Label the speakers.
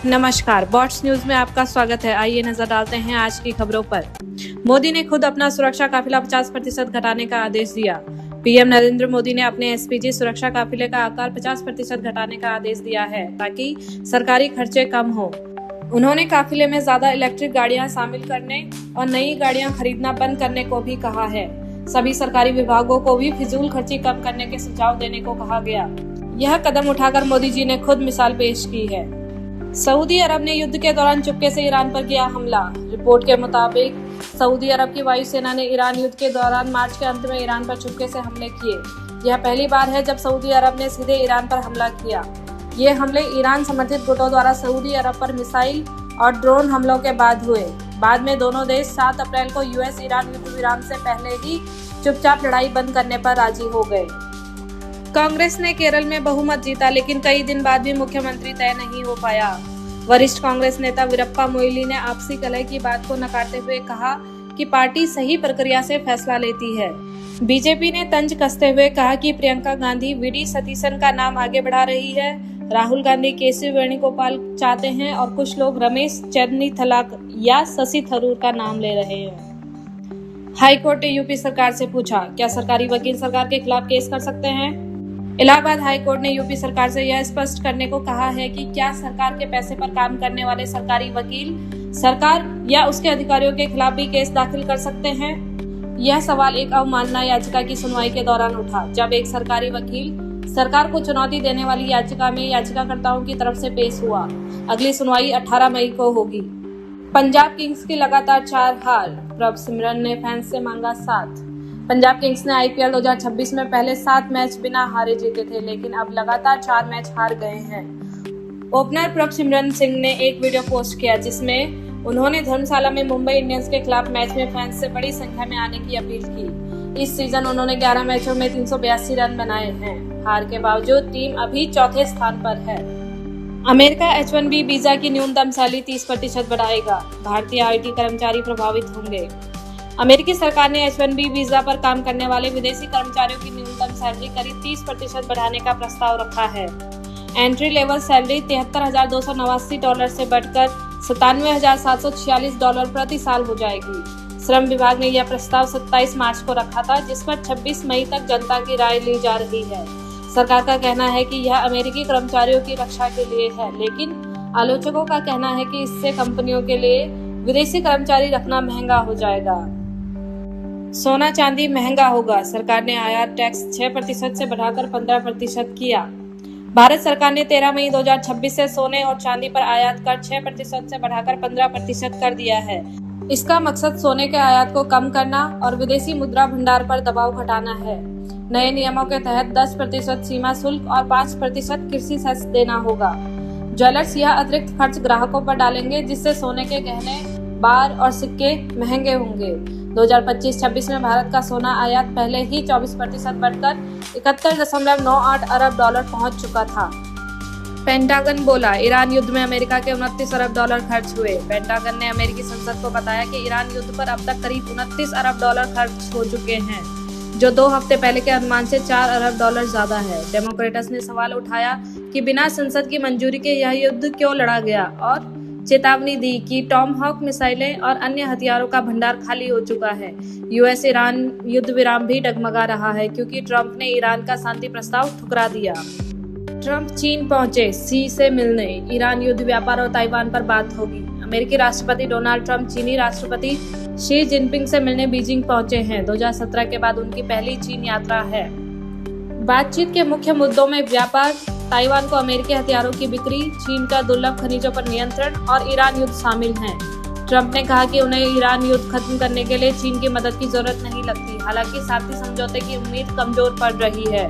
Speaker 1: नमस्कार, bots news में आपका स्वागत है। आइए नजर डालते हैं आज की खबरों पर। मोदी ने खुद अपना सुरक्षा काफिला 50% घटाने का आदेश दिया। पीएम नरेंद्र मोदी ने अपने एसपीजी सुरक्षा काफिले का आकार 50% घटाने का आदेश दिया है ताकि सरकारी खर्चे कम हो। उन्होंने काफिले में ज्यादा इलेक्ट्रिक गाड़ियां शामिल करने और नई गाड़ियां खरीदना बंद करने को भी कहा है। सभी सरकारी विभागों को भी फिजूल खर्ची कम करने के सुझाव देने को कहा गया। यह कदम उठाकर मोदी जी ने खुद मिसाल पेश की है। सऊदी अरब ने युद्ध के दौरान चुपके से ईरान पर किया हमला। रिपोर्ट के मुताबिक सऊदी अरब की वायुसेना ने ईरान युद्ध के दौरान मार्च के अंत में ईरान पर चुपके से हमले किए। यह पहली बार है जब सऊदी अरब ने सीधे ईरान पर हमला किया। ये हमले ईरान समर्थित गुटों द्वारा सऊदी अरब पर मिसाइल और ड्रोन हमलों के बाद हुए। बाद में दोनों देश 7 अप्रैल को यूएस ईरान युद्ध विराम से पहले ही चुपचाप लड़ाई बंद करने पर राजी हो गए। कांग्रेस ने केरल में बहुमत जीता, लेकिन कई दिन बाद भी मुख्यमंत्री तय नहीं हो पाया। वरिष्ठ कांग्रेस नेता वीरप्पा मोइली ने आपसी कलह की बात को नकारते हुए कहा कि पार्टी सही प्रक्रिया से फैसला लेती है। बीजेपी ने तंज कसते हुए कहा कि प्रियंका गांधी वीडी सतीसन का नाम आगे बढ़ा रही है। राहुल गांधी केसी वेणुगोपाल चाहते हैं और कुछ लोग रमेश चेन्नीथला या शशि थरूर का नाम ले रहे हैं। हाईकोर्ट ने यूपी सरकार से पूछा, क्या सरकारी वकील सरकार के खिलाफ केस कर सकते हैं? इलाहाबाद हाईकोर्ट ने यूपी सरकार से यह स्पष्ट करने को कहा है कि क्या सरकार के पैसे पर काम करने वाले सरकारी वकील सरकार या उसके अधिकारियों के खिलाफ भी केस दाखिल कर सकते हैं। यह सवाल एक अवमानना याचिका की सुनवाई के दौरान उठा, जब एक सरकारी वकील सरकार को चुनौती देने वाली याचिका में याचिकाकर्ताओं की तरफ से पेश हुआ। अगली सुनवाई 18 मई को होगी। पंजाब किंग्स की लगातार 4 हार। प्रभ सिमरन ने फैंस से मांगा साथ। पंजाब किंग्स ने आईपीएल 2026 में पहले 7 मैच बिना हारे जीते थे, लेकिन अब लगातार 4 मैच हार गए हैं। ओपनर प्रभ सिमरन सिंह ने एक वीडियो पोस्ट किया जिसमें उन्होंने धर्मशाला में मुंबई इंडियंस के खिलाफ मैच में फैंस से बड़ी संख्या में आने की अपील की। इस सीजन उन्होंने 11 मैचों में 382 रन बनाए हैं। हार के बावजूद टीम अभी चौथे स्थान पर है। अमेरिका H1B वीजा की न्यूनतम सैलरी 30% बढ़ाएगा। भारतीय आईटी कर्मचारी प्रभावित होंगे। अमेरिकी सरकार ने H1B वीजा पर काम करने वाले विदेशी कर्मचारियों की न्यूनतम सैलरी करीब 30% बढ़ाने का प्रस्ताव रखा है। एंट्री लेवल सैलरी $73,289 से बढ़कर $97,746 प्रति साल हो जाएगी। श्रम विभाग ने यह प्रस्ताव 27 मार्च को रखा था, जिस पर 26 मई तक जनता की राय ली जा रही है। सरकार का कहना है कि यह अमेरिकी कर्मचारियों की रक्षा के लिए है, लेकिन आलोचकों का कहना है कि इससे कंपनियों के लिए विदेशी कर्मचारी रखना महंगा हो जाएगा। सोना चांदी महंगा होगा। सरकार ने आयात टैक्स 6% से बढ़ाकर 15% किया। भारत सरकार ने 13 मई 2026 से सोने और चांदी पर आयात कर 6% से बढ़ाकर 15% कर दिया है। इसका मकसद सोने के आयात को कम करना और विदेशी मुद्रा भंडार पर दबाव घटाना है। नए नियमों के तहत 10% सीमा शुल्क और 5% कृषि सेस देना होगा। ज्वेलर्स यह अतिरिक्त खर्च ग्राहकों पर डालेंगे, जिससे सोने के गहने, बार और सिक्के महंगे होंगे। 2025-26 में भारत का सोना आयात पहले ही 24% बढ़कर 71.98 अरब डॉलर पहुंच चुका था। पेंटागन बोला, ईरान युद्ध में अमेरिका के 29 अरब डॉलर खर्च हुए। पेंटागन ने अमेरिकी संसद को बताया कि ईरान युद्ध पर अब तक करीब 29 अरब डॉलर खर्च हो चुके हैं, जो 2 हफ्ते पहले के अनुमान से 4 अरब डॉलर ज्यादा है। डेमोक्रेट्स ने सवाल उठाया कि बिना संसद की मंजूरी के यह युद्ध क्यों लड़ा गया और चेतावनी दी कि टॉमहॉक मिसाइलें और अन्य हथियारों का भंडार खाली हो चुका है। यूएस ईरान युद्ध विराम भी डगमगा रहा है क्योंकि ट्रंप ने ईरान का शांति प्रस्ताव ठुकरा दिया। ट्रंप चीन पहुंचे शी से मिलने। ईरान युद्ध, व्यापार और ताइवान पर बात होगी। अमेरिकी राष्ट्रपति डोनाल्ड ट्रंप चीनी राष्ट्रपति शी जिनपिंग से मिलने बीजिंग पहुंचे हैं। 2017 के बाद उनकी पहली चीन यात्रा है। बातचीत के मुख्य मुद्दों में व्यापार, ताइवान को अमेरिकी हथियारों की बिक्री, चीन का दुर्लभ खनिजों पर नियंत्रण और ईरान युद्ध शामिल हैं। ट्रंप ने कहा कि उन्हें ईरान युद्ध खत्म करने के लिए चीन की मदद की जरूरत नहीं लगती। हालांकि शांति समझौते की उम्मीद कमजोर पड़ रही है।